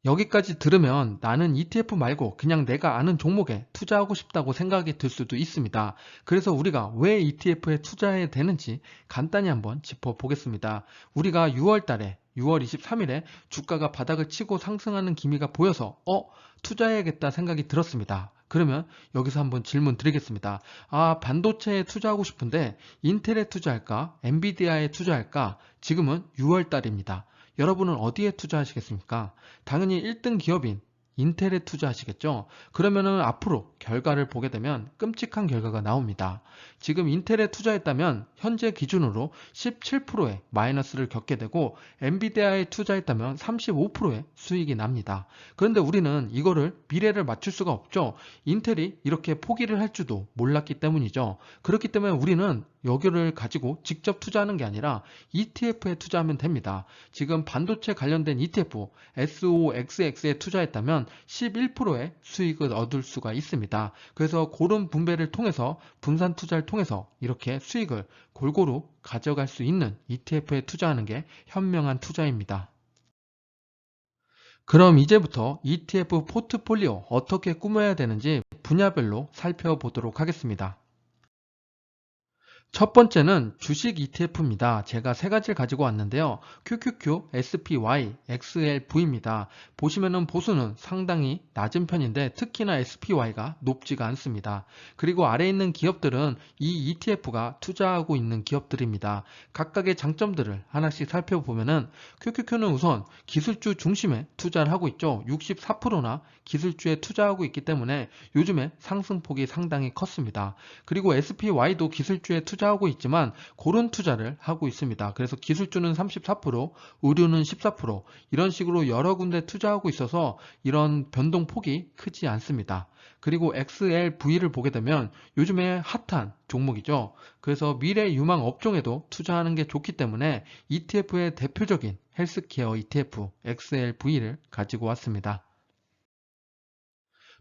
여기까지 들으면 나는 ETF 말고 그냥 내가 아는 종목에 투자하고 싶다고 생각이 들 수도 있습니다. 그래서 우리가 왜 ETF에 투자해야 되는지 간단히 한번 짚어보겠습니다. 우리가 6월 달에 6월 23일에 주가가 바닥을 치고 상승하는 기미가 보여서 투자해야겠다 생각이 들었습니다. 그러면 여기서 한번 질문 드리겠습니다. 반도체에 투자하고 싶은데 인텔에 투자할까? 엔비디아에 투자할까? 지금은 6월 달입니다. 여러분은 어디에 투자하시겠습니까? 당연히 1등 기업인 인텔에 투자하시겠죠? 그러면은 앞으로 결과를 보게 되면 끔찍한 결과가 나옵니다. 지금 인텔에 투자했다면 현재 기준으로 17%의 마이너스를 겪게 되고 엔비디아에 투자했다면 35%의 수익이 납니다. 그런데 우리는 이거를 미래를 맞출 수가 없죠. 인텔이 이렇게 포기를 할 줄도 몰랐기 때문이죠. 그렇기 때문에 우리는 여기를 가지고 직접 투자하는 게 아니라 ETF에 투자하면 됩니다. 지금 반도체 관련된 ETF SOXX에 투자했다면 11%의 수익을 얻을 수가 있습니다. 그래서 그런 분배를 통해서 분산 투자를 통해서 이렇게 수익을 골고루 가져갈 수 있는 ETF에 투자하는 게 현명한 투자입니다. 그럼 이제부터 ETF 포트폴리오 어떻게 꾸며야 되는지 분야별로 살펴보도록 하겠습니다. 첫 번째는 주식 ETF입니다. 제가 세 가지를 가지고 왔는데요. QQQ, SPY, XLV입니다. 보시면은 보수는 상당히 낮은 편인데 특히나 SPY가 높지가 않습니다. 그리고 아래에 있는 기업들은 이 ETF가 투자하고 있는 기업들입니다. 각각의 장점들을 하나씩 살펴보면은 QQQ는 우선 기술주 중심에 투자를 하고 있죠. 64%나 기술주에 투자하고 있기 때문에 요즘에 상승폭이 상당히 컸습니다. 그리고 SPY도 기술주에 투자하고 있지만 그런 투자를 하고 있습니다. 그래서 기술주는 34%, 의류는 14% 이런 식으로 여러 군데 투자하고 있어서 이런 변동폭이 크지 않습니다. 그리고 XLV를 보게 되면 요즘에 핫한 종목이죠. 그래서 미래 유망 업종에도 투자하는 게 좋기 때문에 ETF의 대표적인 헬스케어 ETF XLV를 가지고 왔습니다.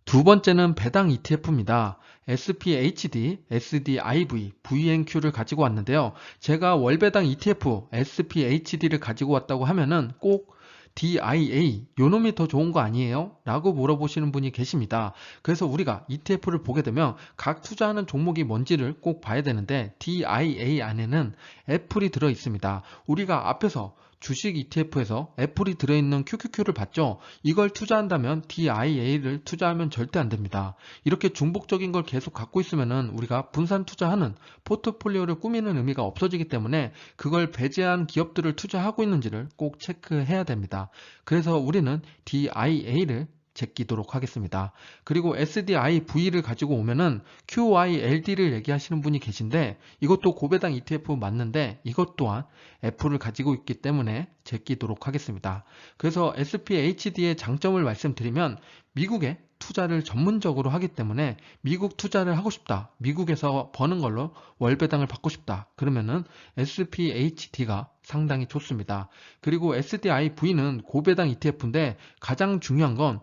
두 번째는 배당 ETF입니다. SPHD, SDIV, VNQ를 가지고 왔는데요. 제가 월배당 ETF, SPHD를 가지고 왔다고 하면은 꼭 DIA, 요놈이 더 좋은 거 아니에요? 라고 물어보시는 분이 계십니다. 그래서 우리가 ETF를 보게 되면 각 투자하는 종목이 뭔지를 꼭 봐야 되는데 DIA 안에는 애플이 들어 있습니다. 우리가 앞에서 주식 ETF에서 애플이 들어있는 QQQ를 봤죠. 이걸 투자한다면 DIA를 투자하면 절대 안 됩니다. 이렇게 중복적인 걸 계속 갖고 있으면은 우리가 분산 투자하는 포트폴리오를 꾸미는 의미가 없어지기 때문에 그걸 배제한 기업들을 투자하고 있는지를 꼭 체크해야 됩니다. 그래서 우리는 DIA를 제끼도록 하겠습니다. 그리고 SDIV를 가지고 오면은 QYLD를 얘기하시는 분이 계신데 이것도 고배당 ETF 맞는데 이것 또한 애플을 가지고 있기 때문에 제끼도록 하겠습니다. 그래서 SPHD의 장점을 말씀드리면 미국에 투자를 전문적으로 하기 때문에 미국 투자를 하고 싶다. 미국에서 버는 걸로 월배당을 받고 싶다. 그러면은 SPHD가 상당히 좋습니다. 그리고 SDIV는 고배당 ETF인데 가장 중요한 건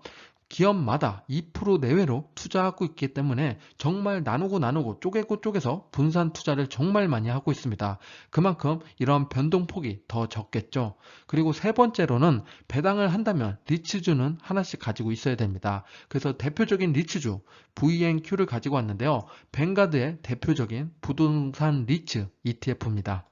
기업마다 2% 내외로 투자하고 있기 때문에 정말 나누고 쪼개고 쪼개서 분산 투자를 정말 많이 하고 있습니다. 그만큼 이런 변동폭이 더 적겠죠. 그리고 세 번째로는 배당을 한다면 리츠주는 하나씩 가지고 있어야 됩니다. 그래서 대표적인 리츠주 VNQ를 가지고 왔는데요. 뱅가드의 대표적인 부동산 리츠 ETF입니다.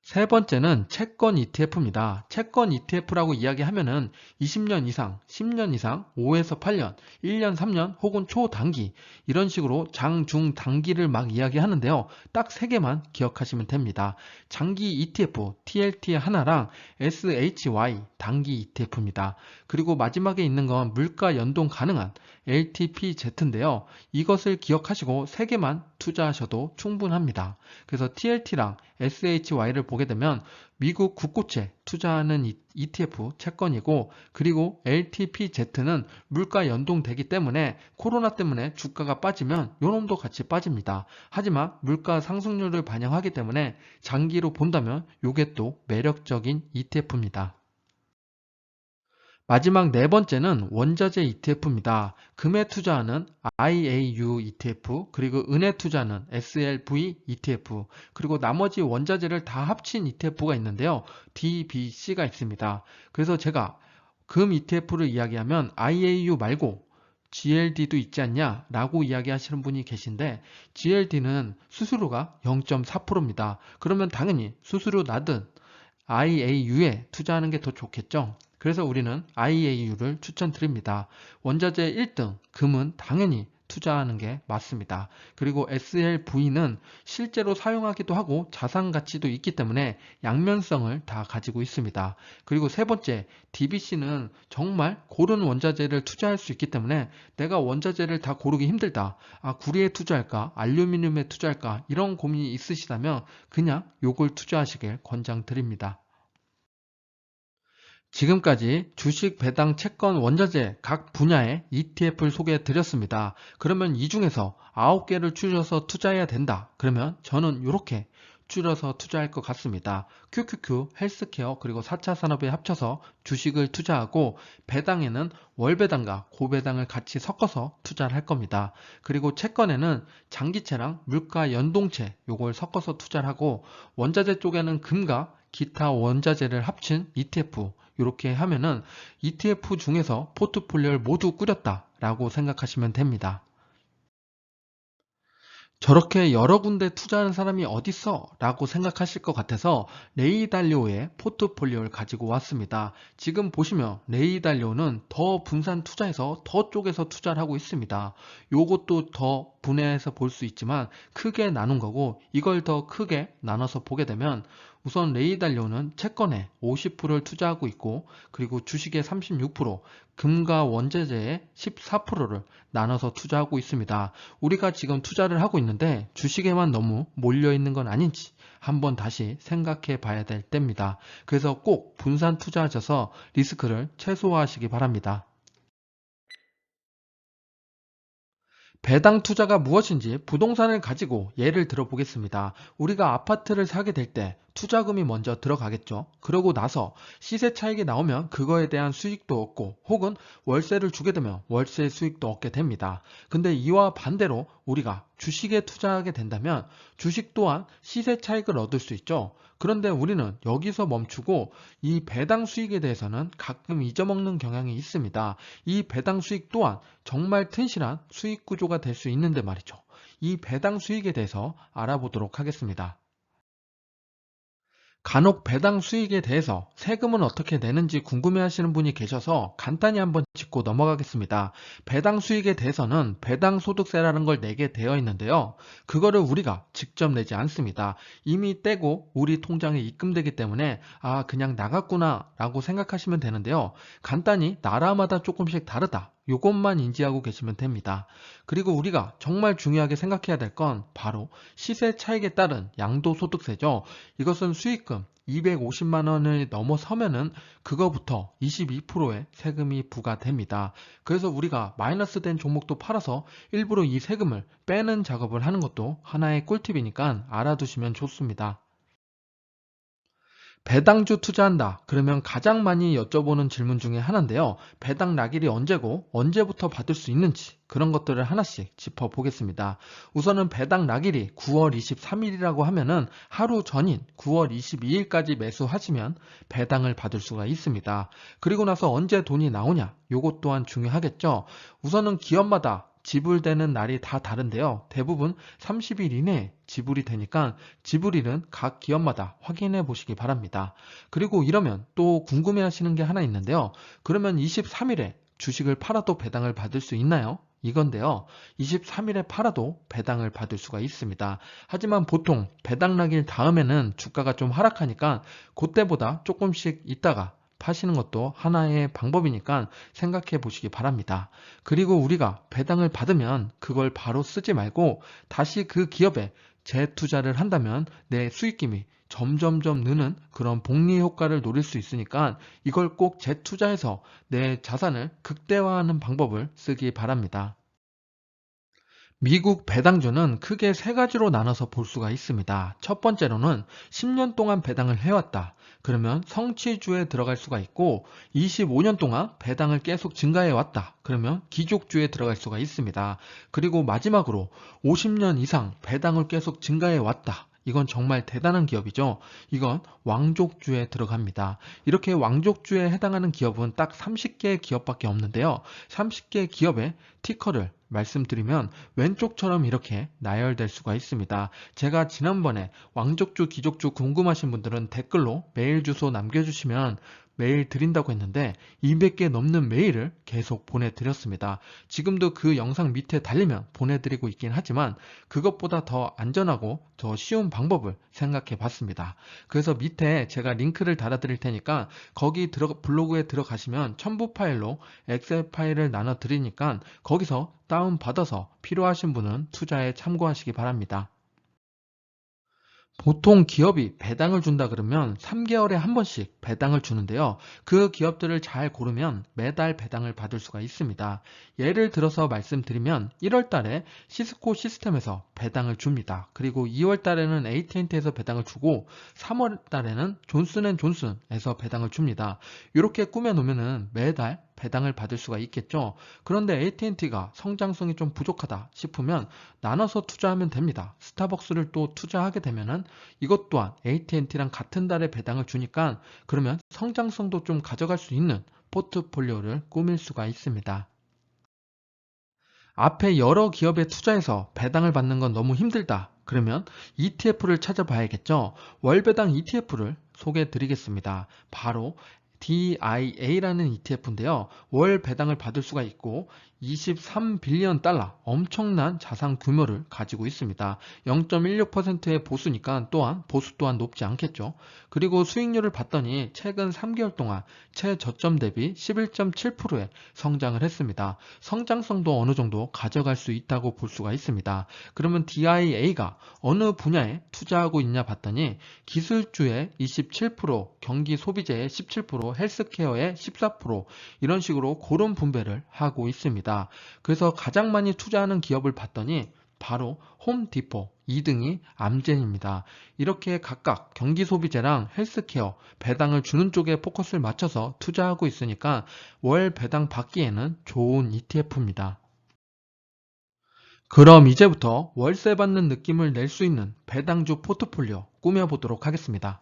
세 번째는 채권 ETF입니다. 채권 ETF라고 이야기하면은 20년 이상, 10년 이상, 5에서 8년, 1년, 3년 혹은 초단기 이런 식으로 장, 중, 단기를 막 이야기하는데요. 딱 세 개만 기억하시면 됩니다. 장기 ETF, TLT 하나랑 SHY 단기 ETF입니다. 그리고 마지막에 있는 건 물가 연동 가능한 LTPZ인데요. 이것을 기억하시고 세 개만 투자하셔도 충분합니다. 그래서 TLT랑 SHY를 보게 되면 미국 국고채 투자하는 ETF 채권이고 그리고 LTPZ는 물가 연동되기 때문에 코로나 때문에 주가가 빠지면 요놈도 같이 빠집니다. 하지만 물가 상승률을 반영하기 때문에 장기로 본다면 요게 또 매력적인 ETF입니다. 마지막 네 번째는 원자재 ETF입니다. 금에 투자하는 IAU ETF, 그리고 은에 투자하는 SLV ETF, 그리고 나머지 원자재를 다 합친 ETF가 있는데요. DBC가 있습니다. 그래서 제가 금 ETF를 이야기하면 IAU 말고 GLD도 있지 않냐 라고 이야기하시는 분이 계신데 GLD는 수수료가 0.4%입니다. 그러면 당연히 수수료 낮은 IAU에 투자하는 게 더 좋겠죠. 그래서 우리는 IAU를 추천드립니다. 원자재 1등 금은 당연히 투자하는 게 맞습니다. 그리고 SLV는 실제로 사용하기도 하고 자산 가치도 있기 때문에 양면성을 다 가지고 있습니다. 그리고 세 번째, DBC는 정말 고른 원자재를 투자할 수 있기 때문에 내가 원자재를 다 고르기 힘들다. 아, 구리에 투자할까? 알루미늄에 투자할까? 이런 고민이 있으시다면 그냥 요걸 투자하시길 권장드립니다. 지금까지 주식, 배당, 채권, 원자재 각 분야의 ETF를 소개해 드렸습니다. 그러면 이 중에서 9개를 추려서 투자해야 된다. 그러면 저는 이렇게 줄여서 투자할 것 같습니다. QQQ, 헬스케어, 그리고 4차 산업에 합쳐서 주식을 투자하고 배당에는 월배당과 고배당을 같이 섞어서 투자를 할 겁니다. 그리고 채권에는 장기채랑 물가 연동채 요걸 섞어서 투자를 하고 원자재 쪽에는 금과 기타 원자재를 합친 ETF 이렇게 하면은 ETF 중에서 포트폴리오를 모두 꾸렸다라고 생각하시면 됩니다. 저렇게 여러 군데 투자하는 사람이 어딨어? 라고 생각하실 것 같아서 레이달리오의 포트폴리오를 가지고 왔습니다. 지금 보시면 레이달리오는 더 분산 투자해서 더 쪽에서 투자를 하고 있습니다. 요것도 더 분해해서 볼 수 있지만 크게 나눈 거고 이걸 더 크게 나눠서 보게 되면 우선 레이달리오는 채권에 50%를 투자하고 있고 그리고 주식의 36%, 금과 원자재의 14%를 나눠서 투자하고 있습니다. 우리가 지금 투자를 하고 있는데 주식에만 너무 몰려 있는 건 아닌지 한번 다시 생각해 봐야 될 때입니다. 그래서 꼭 분산 투자하셔서 리스크를 최소화하시기 바랍니다. 배당 투자가 무엇인지 부동산을 가지고 예를 들어 보겠습니다. 우리가 아파트를 사게 될 때 투자금이 먼저 들어가겠죠. 그러고 나서 시세 차익이 나오면 그거에 대한 수익도 얻고 혹은 월세를 주게 되면 월세 수익도 얻게 됩니다. 근데 이와 반대로 우리가 주식에 투자하게 된다면 주식 또한 시세 차익을 얻을 수 있죠. 그런데 우리는 여기서 멈추고 이 배당 수익에 대해서는 가끔 잊어먹는 경향이 있습니다. 이 배당 수익 또한 정말 튼실한 수익 구조가 될 수 있는데 말이죠. 이 배당 수익에 대해서 알아보도록 하겠습니다. 간혹 배당 수익에 대해서 세금은 어떻게 내는지 궁금해 하시는 분이 계셔서 간단히 한번 짚고 넘어가겠습니다. 배당 수익에 대해서는 배당 소득세라는 걸 내게 되어 있는데요. 그거를 우리가 직접 내지 않습니다. 이미 떼고 우리 통장에 입금되기 때문에 아, 그냥 나갔구나 라고 생각하시면 되는데요. 간단히 나라마다 조금씩 다르다. 요것만 인지하고 계시면 됩니다. 그리고 우리가 정말 중요하게 생각해야 될 건 바로 시세 차익에 따른 양도소득세죠. 이것은 수익금 250만 원을 넘어서면은 그거부터 22%의 세금이 부과됩니다. 그래서 우리가 마이너스 된 종목도 팔아서 일부러 이 세금을 빼는 작업을 하는 것도 하나의 꿀팁이니까 알아두시면 좋습니다. 배당주 투자한다. 그러면 가장 많이 여쭤보는 질문 중에 하나인데요. 배당 낙일이 언제고 언제부터 받을 수 있는지 그런 것들을 하나씩 짚어보겠습니다. 우선은 배당 낙일이 9월 23일이라고 하면은 하루 전인 9월 22일까지 매수하시면 배당을 받을 수가 있습니다. 그리고 나서 언제 돈이 나오냐? 요것 또한 중요하겠죠. 우선은 기업마다 지불되는 날이 다 다른데요. 대부분 30일 이내에 지불이 되니까 지불일은 각 기업마다 확인해 보시기 바랍니다. 그리고 이러면 또 궁금해 하시는 게 하나 있는데요. 그러면 23일에 주식을 팔아도 배당을 받을 수 있나요? 이건데요. 23일에 팔아도 배당을 받을 수가 있습니다. 하지만 보통 배당 나길 다음에는 주가가 좀 하락하니까 그때보다 조금씩 있다가 파시는 것도 하나의 방법이니까 생각해 보시기 바랍니다. 그리고 우리가 배당을 받으면 그걸 바로 쓰지 말고 다시 그 기업에 재투자를 한다면 내 수익금이 점점점 느는 그런 복리 효과를 노릴 수 있으니까 이걸 꼭 재투자해서 내 자산을 극대화하는 방법을 쓰기 바랍니다. 미국 배당주는 크게 세 가지로 나눠서 볼 수가 있습니다. 첫 번째로는 10년 동안 배당을 해왔다. 그러면 성취주에 들어갈 수가 있고 25년 동안 배당을 계속 증가해 왔다. 그러면 기족주에 들어갈 수가 있습니다. 그리고 마지막으로 50년 이상 배당을 계속 증가해 왔다. 이건 정말 대단한 기업이죠. 이건 왕족주에 들어갑니다. 이렇게 왕족주에 해당하는 기업은 딱 30개 기업밖에 없는데요. 30개 기업의 티커를 말씀드리면 왼쪽처럼 이렇게 나열될 수가 있습니다. 제가 지난번에 왕족주, 기족주 궁금하신 분들은 댓글로 메일 주소 남겨주시면 메일 드린다고 했는데 200개 넘는 메일을 계속 보내드렸습니다. 지금도 그 영상 밑에 달리면 보내드리고 있긴 하지만 그것보다 더 안전하고 더 쉬운 방법을 생각해 봤습니다. 그래서 밑에 제가 링크를 달아드릴 테니까 거기 블로그에 들어가시면 첨부 파일로 엑셀 파일을 나눠 드리니까 거기서 다운받아서 필요하신 분은 투자에 참고하시기 바랍니다. 보통 기업이 배당을 준다 그러면 3개월에 한 번씩 배당을 주는데요. 그 기업들을 잘 고르면 매달 배당을 받을 수가 있습니다. 예를 들어서 말씀드리면 1월 달에 시스코 시스템에서 배당을 줍니다. 그리고 2월 달에는 AT&T에서 배당을 주고 3월 달에는 존슨앤존슨에서 배당을 줍니다. 이렇게 꾸며 놓으면 매달 배당을 받을 수가 있겠죠. 그런데 AT&T가 성장성이 좀 부족하다 싶으면 나눠서 투자하면 됩니다. 스타벅스를 또 투자하게 되면은 이것 또한 AT&T랑 같은 달에 배당을 주니까 그러면 성장성도 좀 가져갈 수 있는 포트폴리오를 꾸밀 수가 있습니다. 앞에 여러 기업에 투자해서 배당을 받는 건 너무 힘들다. 그러면 ETF를 찾아봐야겠죠. 월배당 ETF를 소개해 드리겠습니다. 바로 DIA라는 ETF인데요. 월 배당을 받을 수가 있고 23빌리언 달러 엄청난 자산 규모를 가지고 있습니다. 0.16%의 보수니까 또한 보수 또한 높지 않겠죠. 그리고 수익률을 봤더니 최근 3개월 동안 최저점 대비 11.7%의 성장을 했습니다. 성장성도 어느 정도 가져갈 수 있다고 볼 수가 있습니다. 그러면 DIA가 어느 분야에 투자하고 있냐 봤더니 기술주의 27%, 경기 소비재의 17%, 헬스케어의 14% 이런 식으로 그런 분배를 하고 있습니다. 그래서 가장 많이 투자하는 기업을 봤더니 바로 홈디포 2등이 암젠입니다. 이렇게 각각 경기 소비재랑 헬스케어 배당을 주는 쪽에 포커스를 맞춰서 투자하고 있으니까 월 배당 받기에는 좋은 ETF입니다. 그럼 이제부터 월세 받는 느낌을 낼 수 있는 배당주 포트폴리오 꾸며보도록 하겠습니다.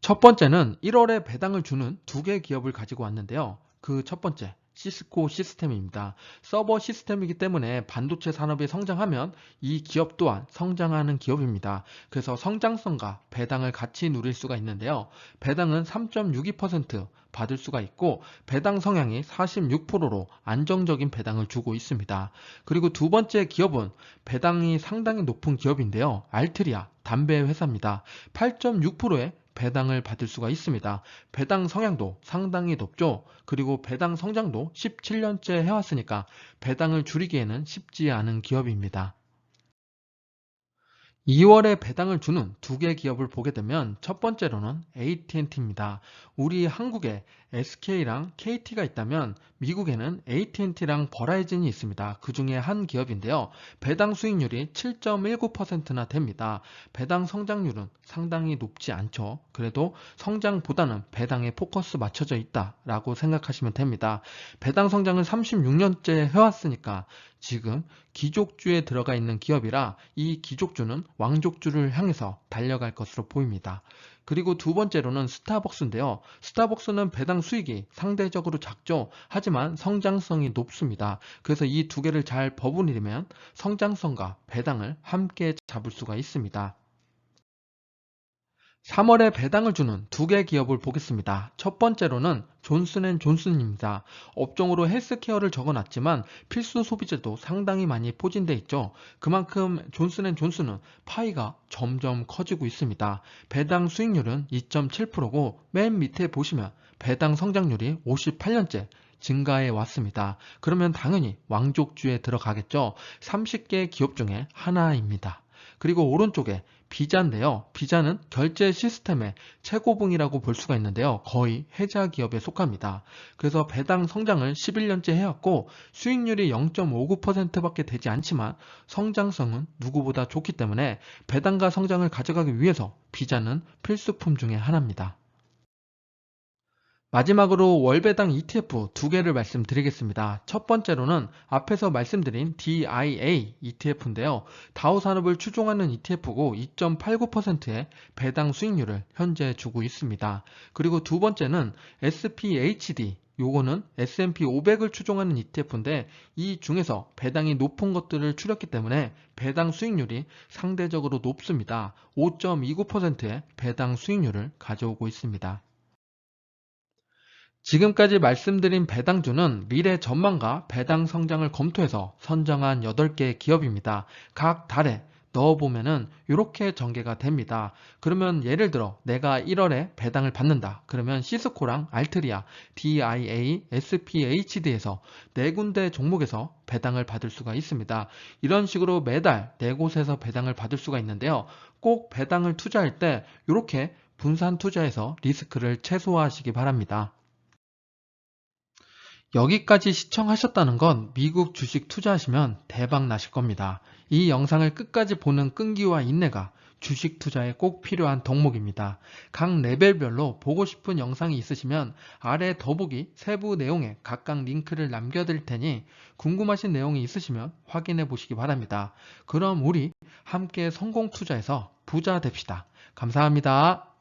첫 번째는 1월에 배당을 주는 두 개 기업을 가지고 왔는데요. 그 첫 번째, 시스코 시스템입니다. 서버 시스템이기 때문에 반도체 산업이 성장하면 이 기업 또한 성장하는 기업입니다. 그래서 성장성과 배당을 같이 누릴 수가 있는데요. 배당은 3.62% 받을 수가 있고 배당 성향이 46%로 안정적인 배당을 주고 있습니다. 그리고 두 번째 기업은 배당이 상당히 높은 기업인데요. 알트리아 담배 회사입니다. 8.6%의 배당을 받을 수가 있습니다. 배당 성향도 상당히 높죠. 그리고 배당 성장도 17년째 해왔으니까 배당을 줄이기에는 쉽지 않은 기업입니다. 2월에 배당을 주는 두 개 기업을 보게 되면 첫 번째로는 AT&T입니다. 우리 한국에 SK랑 KT가 있다면 미국에는 AT&T랑 버라이즌이 있습니다. 그 중에 한 기업인데요. 배당 수익률이 7.19%나 됩니다. 배당 성장률은 상당히 높지 않죠. 그래도 성장보다는 배당에 포커스 맞춰져 있다라고 생각하시면 됩니다. 배당 성장을 36년째 해왔으니까 지금 기족주에 들어가 있는 기업이라 이 기족주는 왕족주를 향해서 달려갈 것으로 보입니다. 그리고 두 번째로는 스타벅스인데요. 스타벅스는 배당 수익이 상대적으로 작죠. 하지만 성장성이 높습니다. 그래서 이 두 개를 잘 버무리면 성장성과 배당을 함께 잡을 수가 있습니다. 3월에 배당을 주는 두 개 기업을 보겠습니다. 첫 번째로는 존슨앤존슨입니다. 업종으로 헬스케어를 적어놨지만 필수 소비재도 상당히 많이 포진돼 있죠. 그만큼 존슨앤존슨은 파이가 점점 커지고 있습니다. 배당 수익률은 2.7%고 맨 밑에 보시면 배당 성장률이 58년째 증가해 왔습니다. 그러면 당연히 왕족주에 들어가겠죠. 30개 기업 중에 하나입니다. 그리고 오른쪽에 비자인데요. 비자는 결제 시스템의 최고봉이라고 볼 수가 있는데요. 거의 해자 기업에 속합니다. 그래서 배당 성장을 11년째 해왔고 수익률이 0.59%밖에 되지 않지만 성장성은 누구보다 좋기 때문에 배당과 성장을 가져가기 위해서 비자는 필수품 중에 하나입니다. 마지막으로 월배당 ETF 두 개를 말씀드리겠습니다. 첫 번째로는 앞에서 말씀드린 DIA ETF인데요. 다우산업을 추종하는 ETF고 2.89%의 배당 수익률을 현재 주고 있습니다. 그리고 두 번째는 SPHD, 요거는 S&P 500을 추종하는 ETF인데 이 중에서 배당이 높은 것들을 추렸기 때문에 배당 수익률이 상대적으로 높습니다. 5.29%의 배당 수익률을 가져오고 있습니다. 지금까지 말씀드린 배당주는 미래 전망과 배당 성장을 검토해서 선정한 8개 기업입니다. 각 달에 넣어보면은 이렇게 전개가 됩니다. 그러면 예를 들어 내가 1월에 배당을 받는다. 그러면 시스코랑 알트리아, DIA, SPHD에서 네 군데 종목에서 배당을 받을 수가 있습니다. 이런 식으로 매달 네 곳에서 배당을 받을 수가 있는데요. 꼭 배당을 투자할 때 이렇게 분산 투자해서 리스크를 최소화하시기 바랍니다. 여기까지 시청하셨다는 건 미국 주식 투자하시면 대박 나실 겁니다. 이 영상을 끝까지 보는 끈기와 인내가 주식 투자에 꼭 필요한 덕목입니다. 각 레벨별로 보고 싶은 영상이 있으시면 아래 더보기 세부 내용에 각각 링크를 남겨드릴 테니 궁금하신 내용이 있으시면 확인해 보시기 바랍니다. 그럼 우리 함께 성공 투자해서 부자 됩시다. 감사합니다.